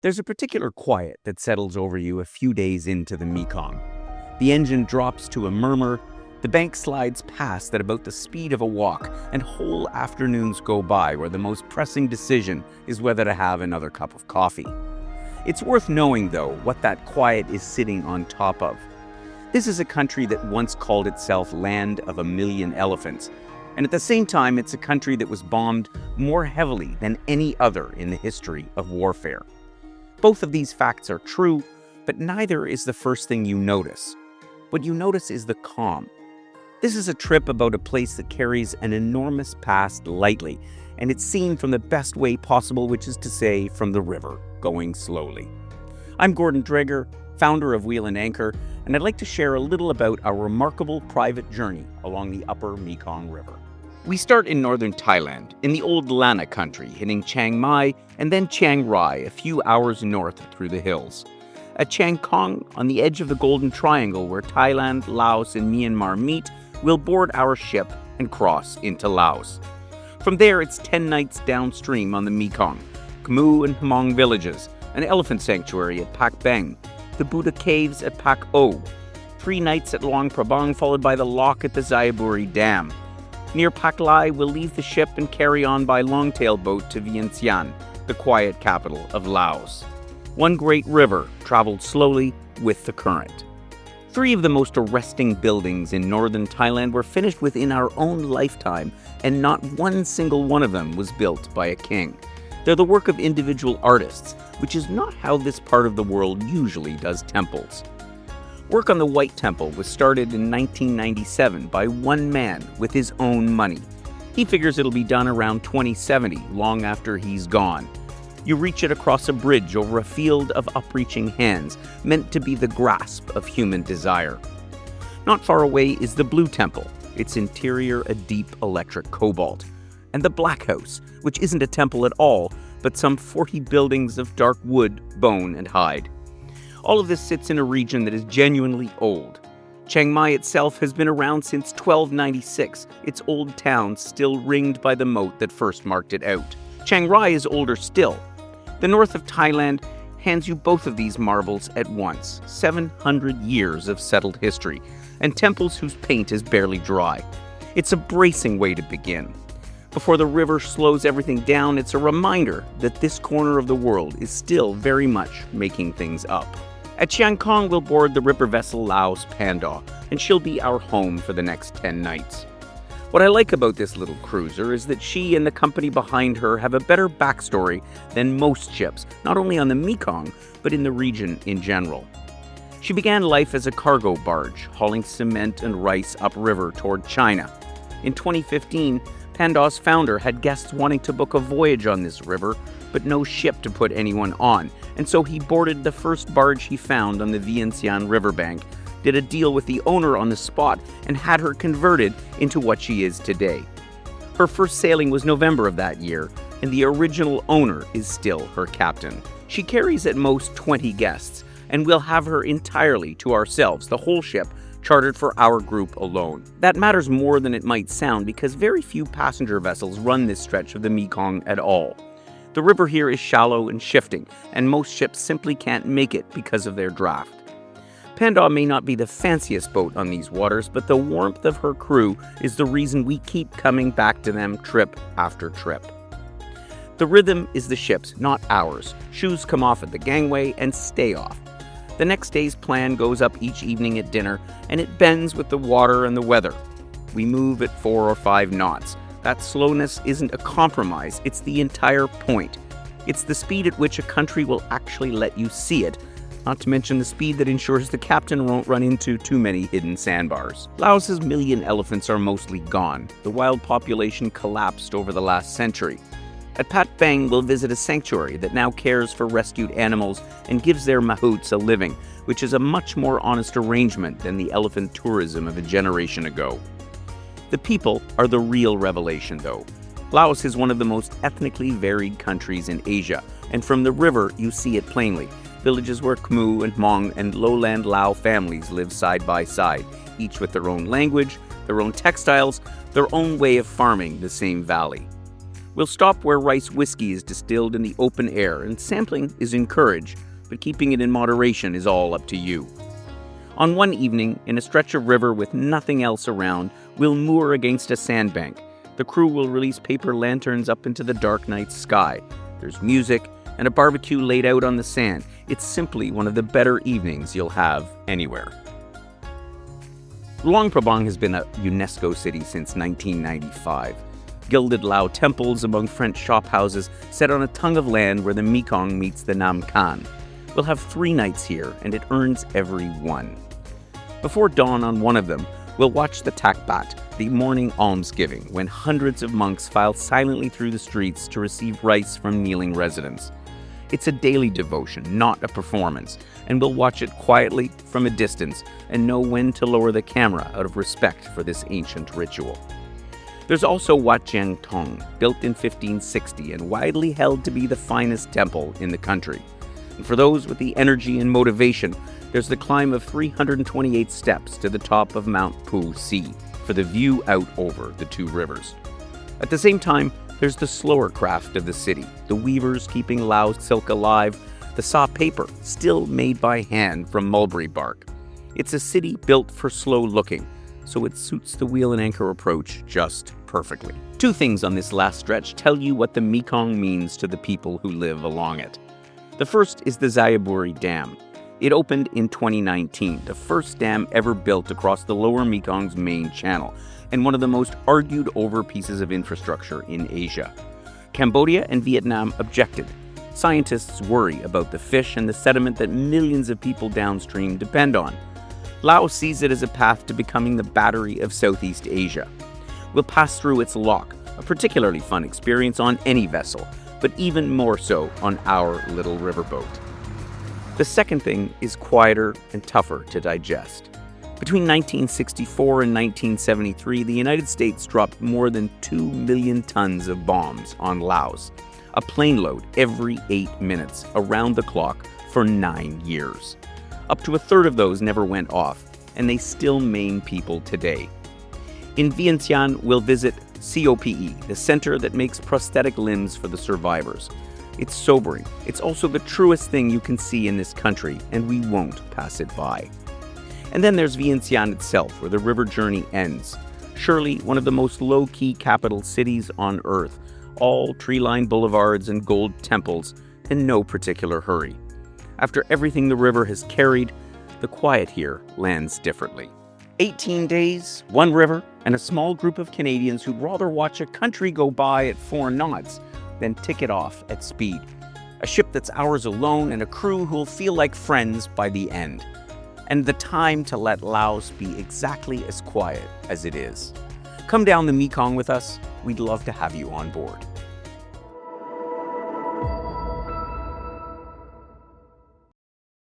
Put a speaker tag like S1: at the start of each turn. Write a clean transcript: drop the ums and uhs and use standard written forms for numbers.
S1: There's a particular quiet that settles over you a few days into the Mekong. The engine drops to a murmur, the bank slides past at about the speed of a walk, and whole afternoons go by where the most pressing decision is whether to have another cup of coffee. It's worth knowing, though, what that quiet is sitting on top of. This is a country that once called itself Land of a Million Elephants, and at the same time it's a country that was bombed more heavily than any other in the history of warfare. Both of these facts are true, but neither is the first thing you notice. What you notice is the calm. This is a trip about a place that carries an enormous past lightly, and it's seen from the best way possible, which is to say, from the river, going slowly. I'm Gordon Dreger, founder of Wheel and Anchor, and I'd like to share a little about our remarkable private journey along the Upper Mekong River. We start in northern Thailand, in the old Lana country, hitting Chiang Mai and then Chiang Rai a few hours north through the hills. At Chiang Kong, on the edge of the Golden Triangle where Thailand, Laos, and Myanmar meet, we'll board our ship and cross into Laos. From there, it's 10 nights downstream on the Mekong, Khmu and Hmong villages, an elephant sanctuary at Pak Beng, the Buddha caves at Pak O, 3 nights at Luang Prabang followed by the lock at the Xayaburi Dam. Near Pak Lai, we'll leave the ship and carry on by longtail boat to Vientiane, the quiet capital of Laos. One great river traveled slowly with the current. 3 of the most arresting buildings in northern Thailand were finished within our own lifetime, and not one single one of them was built by a king. They're the work of individual artists, which is not how this part of the world usually does temples. Work on the White Temple was started in 1997 by one man with his own money. He figures it'll be done around 2070, long after he's gone. You reach it across a bridge over a field of upreaching hands, meant to be the grasp of human desire. Not far away is the Blue Temple, its interior a deep electric cobalt. And the Black House, which isn't a temple at all, but some 40 buildings of dark wood, bone, and hide. All of this sits in a region that is genuinely old. Chiang Mai itself has been around since 1296, its old town still ringed by the moat that first marked it out. Chiang Rai is older still. The north of Thailand hands you both of these marvels at once, 700 years of settled history, and temples whose paint is barely dry. It's a bracing way to begin. Before the river slows everything down, it's a reminder that this corner of the world is still very much making things up. At Chiang Kong, we'll board the river vessel Laos Panda, and she'll be our home for the next 10 nights. What I like about this little cruiser is that she and the company behind her have a better backstory than most ships, not only on the Mekong, but in the region in general. She began life as a cargo barge, hauling cement and rice upriver toward China. In 2015, Panda's founder had guests wanting to book a voyage on this river, but no ship to put anyone on, and so he boarded the first barge he found on the Vientiane riverbank, did a deal with the owner on the spot, and had her converted into what she is today. Her first sailing was November of that year, and the original owner is still her captain. She carries at most 20 guests, and we'll have her entirely to ourselves, the whole ship, chartered for our group alone. That matters more than it might sound because very few passenger vessels run this stretch of the Mekong at all. The river here is shallow and shifting, and most ships simply can't make it because of their draft. Panda may not be the fanciest boat on these waters, but the warmth of her crew is the reason we keep coming back to them trip after trip. The rhythm is the ship's, not ours. Shoes come off at the gangway and stay off. The next day's plan goes up each evening at dinner, and it bends with the water and the weather. We move at 4 or 5 knots. That slowness isn't a compromise, it's the entire point. It's the speed at which a country will actually let you see it, not to mention the speed that ensures the captain won't run into too many hidden sandbars. Laos's million elephants are mostly gone. The wild population collapsed over the last century. At Pat Bang, we'll visit a sanctuary that now cares for rescued animals and gives their mahouts a living, which is a much more honest arrangement than the elephant tourism of a generation ago. The people are the real revelation, though. Laos is one of the most ethnically varied countries in Asia, and from the river you see it plainly. Villages where Khmu and Hmong and lowland Lao families live side by side, each with their own language, their own textiles, their own way of farming the same valley. We'll stop where rice whiskey is distilled in the open air, and sampling is encouraged, but keeping it in moderation is all up to you. On one evening, in a stretch of river with nothing else around, we'll moor against a sandbank. The crew will release paper lanterns up into the dark night sky. There's music and a barbecue laid out on the sand. It's simply one of the better evenings you'll have anywhere. Luang Prabang has been a UNESCO city since 1995. Gilded Lao temples among French shophouses set on a tongue of land where the Mekong meets the Nam Khan. We'll have 3 nights here, and it earns every one. Before dawn on one of them, we'll watch the Takbat, the morning almsgiving, when hundreds of monks file silently through the streets to receive rice from kneeling residents. It's a daily devotion, not a performance, and we'll watch it quietly from a distance and know when to lower the camera out of respect for this ancient ritual. There's also Wat Giang Tong, built in 1560 and widely held to be the finest temple in the country. And for those with the energy and motivation, there's the climb of 328 steps to the top of Mount Pu Si for the view out over the 2 rivers. At the same time, there's the slower craft of the city, the weavers keeping Laos silk alive, the saw paper, still made by hand from mulberry bark. It's a city built for slow looking, so it suits the wheel and anchor approach just perfectly. 2 things on this last stretch tell you what the Mekong means to the people who live along it. The first is the Xayaburi Dam. It opened in 2019, the first dam ever built across the lower Mekong's main channel, and one of the most argued over pieces of infrastructure in Asia. Cambodia and Vietnam objected. Scientists worry about the fish and the sediment that millions of people downstream depend on. Laos sees it as a path to becoming the battery of Southeast Asia. We'll pass through its lock, a particularly fun experience on any vessel, but even more so on our little riverboat. The second thing is quieter and tougher to digest. Between 1964 and 1973, the United States dropped more than 2 million tons of bombs on Laos, a plane load every 8 minutes, around the clock, for 9 years. Up to a third of those never went off, and they still maim people today. In Vientiane, we'll visit COPE, the center that makes prosthetic limbs for the survivors. It's sobering. It's also the truest thing you can see in this country, and we won't pass it by. And then there's Vientiane itself, where the river journey ends. Surely one of the most low-key capital cities on earth, all tree-lined boulevards and gold temples, in no particular hurry. After everything the river has carried, the quiet here lands differently. 18 days, 1 river, and a small group of Canadians who'd rather watch a country go by at 4 knots than tick it off at speed. A ship that's ours alone and a crew who'll feel like friends by the end. And the time to let Laos be exactly as quiet as it is. Come down the Mekong with us. We'd love to have you on board.